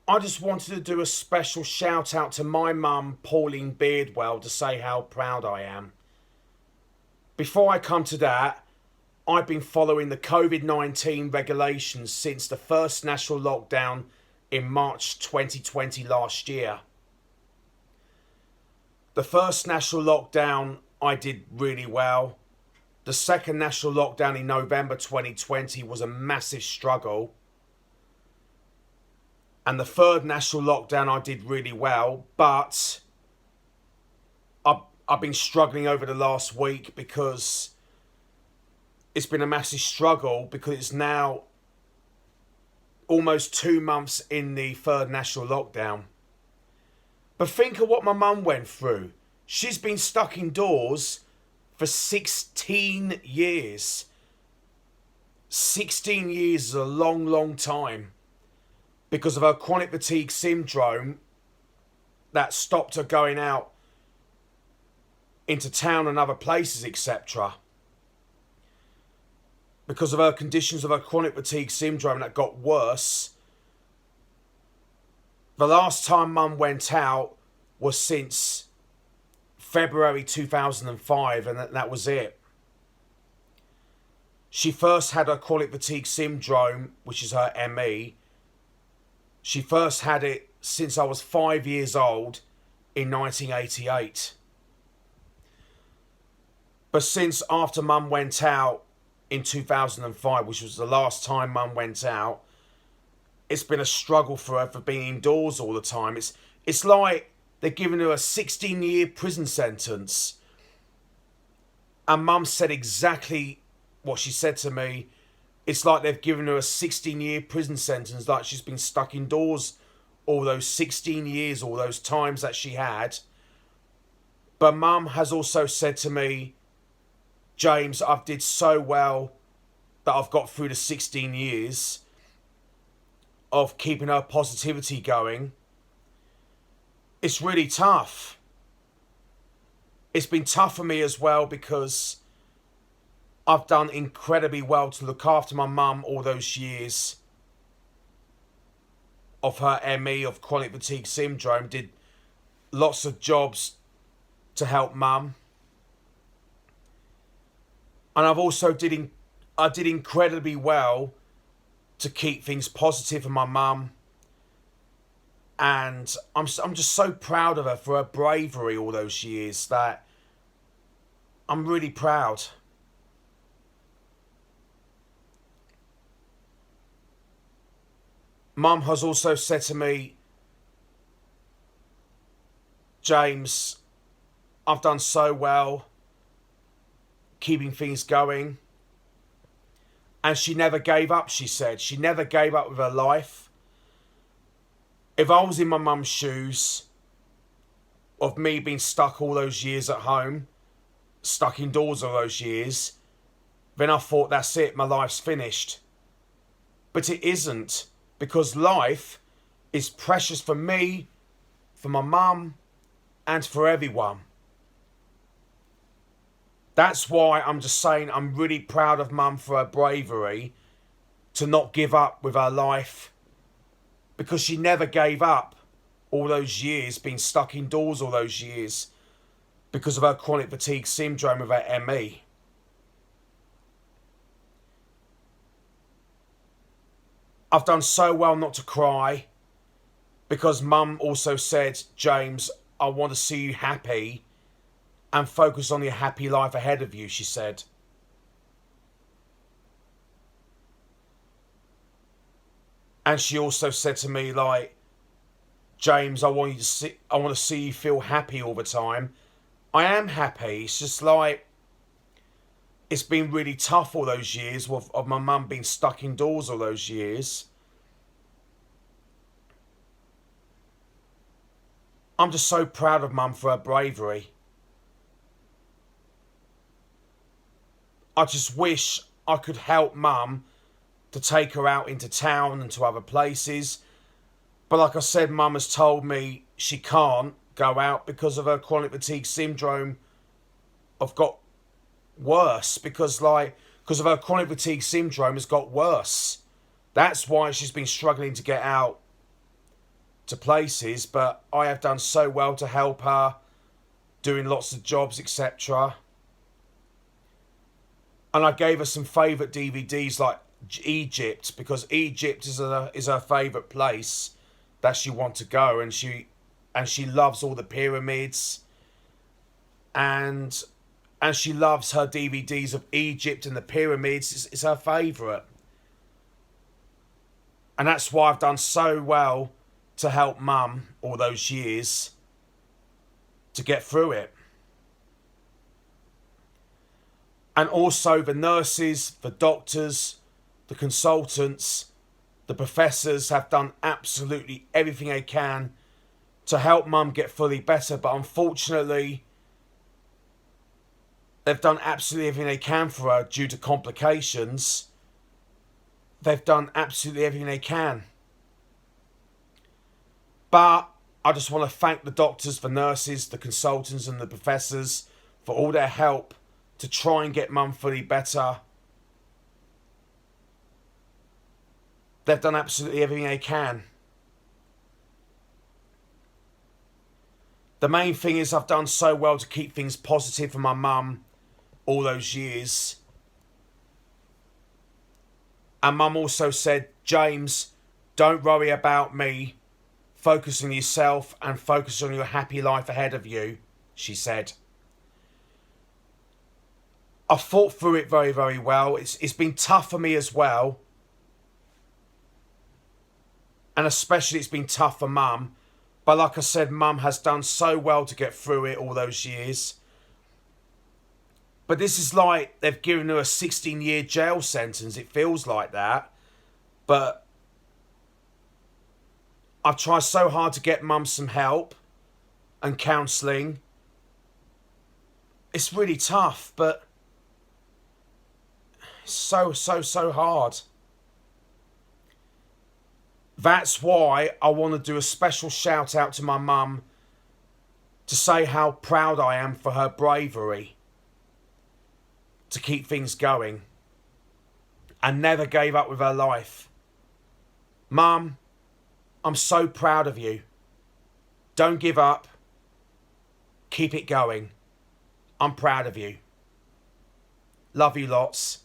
I just wanted to do a special shout out to my mum, Pauline Beardwell, to say how proud I am. Before I come to that, I've been following the COVID-19 regulations since the first national lockdown in March 2020 last year. The first national lockdown, I did really well. The second national lockdown in November 2020 was a massive struggle. And the third national lockdown, I did really well. But I've been struggling over the last week because it's been a massive struggle because it's now almost 2 months in the third national lockdown. But think of what my mum went through. She's been stuck indoors for 16 years. 16 years is a long, long time because of her chronic fatigue syndrome that stopped her going out into town and other places, etc. Because of her conditions of her chronic fatigue syndrome that got worse. The last time Mum went out was since February 2005, and that was it. She first had her chronic fatigue syndrome, which is her ME. She first had it since I was 5 years old in 1988. But since after Mum went out in 2005, which was the last time Mum went out, it's been a struggle for her for being indoors all the time. It's like they're giving her a 16-year prison sentence. And Mum said exactly what she said to me. It's like they've given her a 16-year prison sentence, like she's been stuck indoors all those 16 years, all those times that she had. But Mum has also said to me, James, I've did so well that I've got through the 16 years of keeping her positivity going. It's really tough. It's been tough for me as well because I've done incredibly well to look after my mum all those years of her ME, of chronic fatigue syndrome. Did lots of jobs to help mum. And I did incredibly well to keep things positive for my mum. And I'm just so proud of her for her bravery all those years that I'm really proud. Mum has also said to me, James, I've done so well keeping things going. And she never gave up, she said. She never gave up with her life. If I was in my mum's shoes, of me being stuck all those years at home, stuck indoors all those years, then I thought, that's it, my life's finished. But it isn't, because life is precious for me, for my mum, and for everyone. That's why I'm just saying I'm really proud of Mum for her bravery to not give up with her life, because she never gave up all those years, being stuck indoors all those years because of her chronic fatigue syndrome with her ME. I've done so well not to cry because Mum also said, James, I want to see you happy and focus on your happy life ahead of you, she said. And she also said to me, like, James, I want to see you feel happy all the time. I am happy. It's just like, it's been really tough all those years of my mum being stuck indoors all those years. I'm just so proud of Mum for her bravery. I just wish I could help Mum to take her out into town and to other places. But like I said, Mum has told me she can't go out because of her chronic fatigue syndrome. I've got worse because of her chronic fatigue syndrome has got worse. That's why she's been struggling to get out to places, but I have done so well to help her, doing lots of jobs, etc. And I gave her some favourite DVDs like Egypt, because Egypt is her favourite place that she wants to go, and she loves all the pyramids, and she loves her DVDs of Egypt and the pyramids. It's her favourite. And that's why I've done so well to help Mum all those years to get through it. And also the nurses, the doctors, the consultants, the professors have done absolutely everything they can to help Mum get fully better. But unfortunately, they've done absolutely everything they can for her due to complications. They've done absolutely everything they can. But I just want to thank the doctors, the nurses, the consultants and the professors for all their help to try and get Mum fully better. They've done absolutely everything they can. The main thing is I've done so well to keep things positive for my mum all those years. And Mum also said, James, don't worry about me. Focus on yourself and focus on your happy life ahead of you, she said. I fought through it very, very well. It's been tough for me as well. And especially it's been tough for Mum. But like I said, Mum has done so well to get through it all those years. But this is like they've given her a 16-year jail sentence. It feels like that. But I've tried so hard to get Mum some help and counselling. It's really tough, but it's so hard. That's why I want to do a special shout out to my mum to say how proud I am for her bravery to keep things going and never gave up with her life. Mum, I'm so proud of you. Don't give up. Keep it going. I'm proud of you. Love you lots.